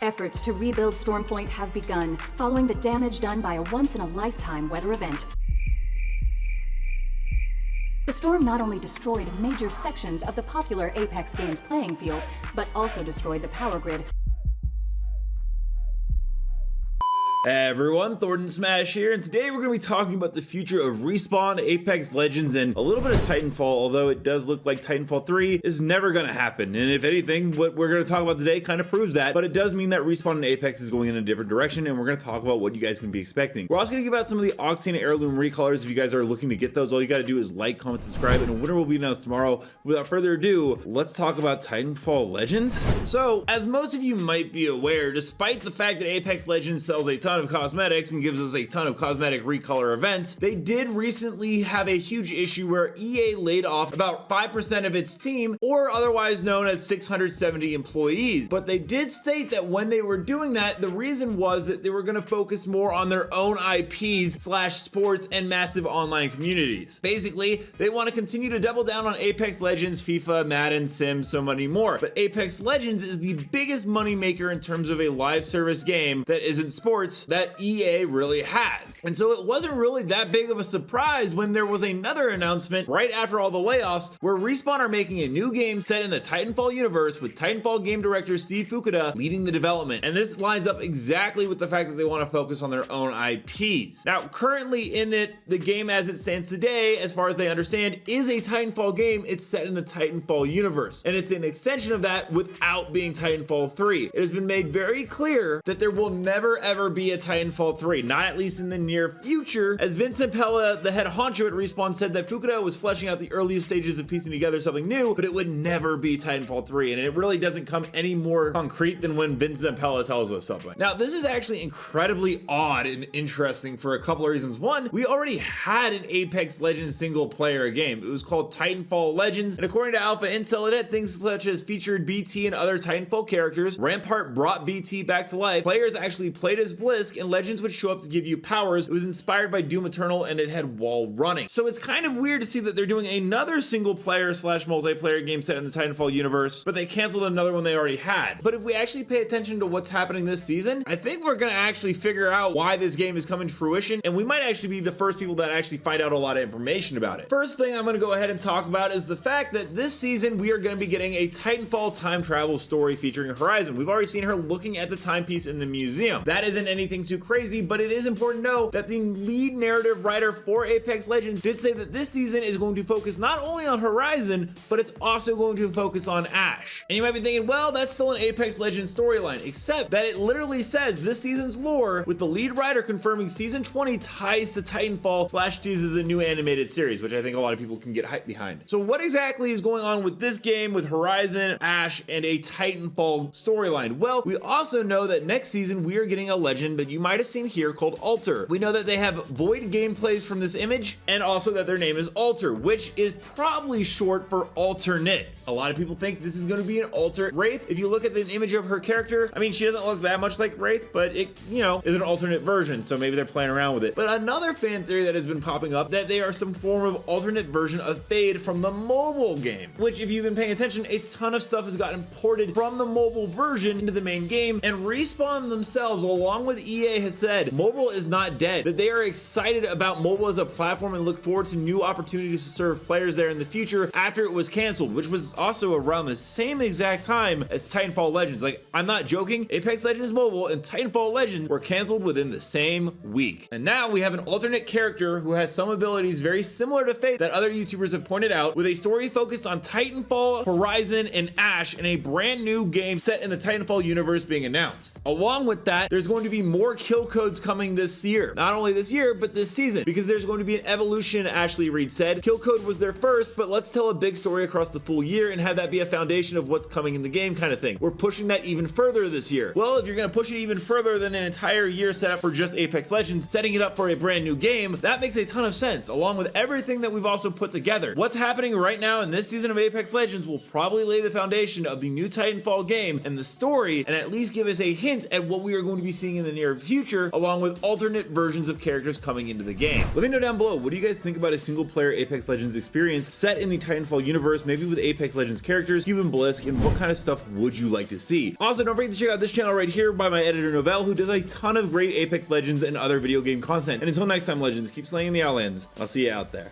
Efforts to rebuild Storm Point have begun, following the damage done by a once-in-a-lifetime weather event. The storm not only destroyed major sections of the popular Apex game's playing field, but also destroyed the power grid. Hey everyone, Thordan Smash here, and today we're going to be talking about the future of Respawn, Apex Legends, and a little bit of Titanfall, although it does look like Titanfall 3 is never going to happen. And if anything, what we're going to talk about today kind of proves that, but it does mean that Respawn and Apex is going in a different direction, and we're going to talk about what you guys can be expecting. We're also going to give out some of the Octane Heirloom recolors. If you guys are looking to get those, all you got to do is like, comment, subscribe, and a winner will be announced tomorrow. Without further ado, let's talk about Titanfall Legends. So, as most of you might be aware, despite the fact that Apex Legends sells a ton of cosmetics and gives us a ton of cosmetic recolor events, they did recently have a huge issue where EA laid off about 5% of its team, or otherwise known as 670 employees. But they did state that when they were doing that, the reason was that they were going to focus more on their own IPs / sports and massive online communities. Basically, they want to continue to double down on Apex Legends, FIFA, Madden, Sims, so many more. But Apex Legends is the biggest money maker in terms of a live service game that isn't sports that EA really has. And so it wasn't really that big of a surprise when there was another announcement right after all the layoffs where Respawn are making a new game set in the Titanfall universe with Titanfall game director Steve Fukuda leading the development. And this lines up exactly with the fact that they want to focus on their own IPs. Now, currently in it, the game as it stands today, as far as they understand, is a Titanfall game. It's set in the Titanfall universe. And it's an extension of that without being Titanfall 3. It has been made very clear that there will never ever be a Titanfall 3, not at least in the near future, as Vincent Pella, the head honcho at Respawn, said that Fukuda was fleshing out the earliest stages of piecing together something new, but it would never be Titanfall 3, and it really doesn't come any more concrete than when Vincent Pella tells us something. Now, this is actually incredibly odd and interesting for a couple of reasons. One, we already had an Apex Legends single player game. It was called Titanfall Legends, and according to Alpha Intel, it had things such as featured BT and other Titanfall characters. Rampart brought BT back to life. Players actually played as Blisk, and Legends would show up to give you powers. It was inspired by Doom Eternal, and it had wall running. So it's kind of weird to see that they're doing another single player / multiplayer game set in the Titanfall universe, but they canceled another one they already had. But if we actually pay attention to what's happening this season, I think we're gonna actually figure out why this game is coming to fruition, and we might actually be the first people that actually find out a lot of information about it. First thing I'm gonna go ahead and talk about is the fact that this season we are gonna be getting a Titanfall time travel story featuring Horizon. We've already seen her looking at the timepiece in the museum. That isn't anything too crazy, but it is important to know that the lead narrative writer for Apex Legends did say that this season is going to focus not only on Horizon, but it's also going to focus on Ash. And you might be thinking, well, that's still an Apex Legends storyline, except that it literally says this season's lore, with the lead writer confirming season 20 ties to Titanfall / Teases a New Animated Series, which I think a lot of people can get hyped behind. So what exactly is going on with this game, with Horizon, Ash, and a Titanfall storyline? Well, we also know that next season we are getting a legend that you might have seen here called Alter. We know that they have void gameplays from this image, and also that their name is Alter, which is probably short for alternate. A lot of people think this is going to be an alternate Wraith. If you look at the image of her character, I mean, she doesn't look that much like Wraith, but it, is an alternate version, so maybe they're playing around with it. But another fan theory that has been popping up, that they are some form of alternate version of Fade from the mobile game, which, if you've been paying attention, a ton of stuff has gotten ported from the mobile version into the main game, and Respawn themselves, along with EA, has said mobile is not dead, that they are excited about mobile as a platform and look forward to new opportunities to serve players there in the future after it was canceled, which was also around the same exact time as Titanfall Legends. Like, I'm not joking, Apex Legends Mobile and Titanfall Legends were canceled within the same week. And now we have an alternate character who has some abilities very similar to Fate that other YouTubers have pointed out, with a story focused on Titanfall, Horizon, and Ash in a brand new game set in the Titanfall universe being announced. Along with that, there's going to be more kill codes coming this year. Not only this year, but this season, because there's going to be an evolution, Ashley Reed said. Kill code was their first, but let's tell a big story across the full year and have that be a foundation of what's coming in the game kind of thing. We're pushing that even further this year. Well, if you're going to push it even further than an entire year set up for just Apex Legends, setting it up for a brand new game, that makes a ton of sense, along with everything that we've also put together. What's happening right now in this season of Apex Legends will probably lay the foundation of the new Titanfall game and the story, and at least give us a hint at what we are going to be seeing in the near near future, along with alternate versions of characters coming into the game. Let me know down below, what do you guys think about a single player Apex Legends experience set in the Titanfall universe, maybe with Apex Legends characters, Cuban Blisk, and what kind of stuff would you like to see? Also, don't forget to check out this channel right here by my editor Novell, who does a ton of great Apex Legends and other video game content. And until next time, Legends, keep slaying the Outlands. I'll see you out there.